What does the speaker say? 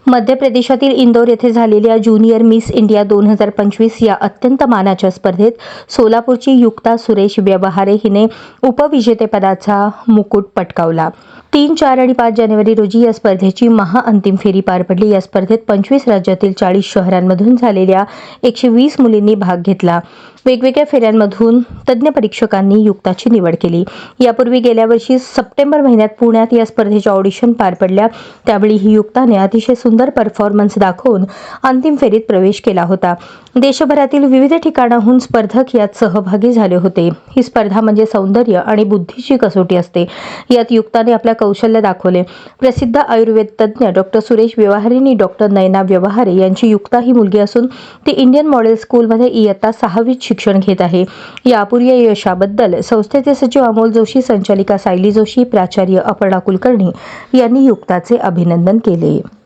मध्य प्रदेशातील इंदोर येथे झालेल्या ज्युनियर मिस इंडिया 2025 या अत्यंत मानाच्या स्पर्धेत सोलापूरची युक्ता सुरेश व्यवहारे हिने उपविजेतेपदाचा मुकुट पटकावला. 3, 4 आणि 5 जानेवारी रोजी या स्पर्धेची महाअंतिम फेरी पार पडली. या स्पर्धेत 25 राज्यातील 40 शहरांमधून झालेल्या 120 मुलींनी भाग घेतला. वेगवेगळ्या फेऱ्यांमधून तज्ज्ञ परीक्षकांनी युक्ताची निवड केली. यापूर्वी गेल्या वर्षी सप्टेंबर महिन्यात पुण्यात या स्पर्धेच्या ऑडिशन पार पडल्या. त्यावेळी ही युक्ताने अतिशय सुंदर परफॉर्मन्स दाखवून अंतिम फेरीत प्रवेश केला होता. देशभरातील विविध ठिकाणाहून स्पर्धक यात सहभागी झाले होते. ही स्पर्धा म्हणजे सौंदर्य आणि बुद्धीची कसोटी असते. यात युक्ताने आपल्या कौशल्य दाखवले. प्रसिद्ध आयुर्वेद तज्ज्ञ डॉ. सुरेश व्यवहारे आणि डॉ. नयना व्यवहारे यांची युक्ता ही मुलगी असून ती इंडियन मॉडेल स्कूलमध्ये इयत्ता 6वीत शिक्षण घेत आहे. या अपूर्व यशाबद्दल संस्थेचे सचिव अमोल जोशी, संचालिका सायली जोशी, प्राचार्य अपर्णा कुलकर्णी यांनी युक्ताचे अभिनंदन केले.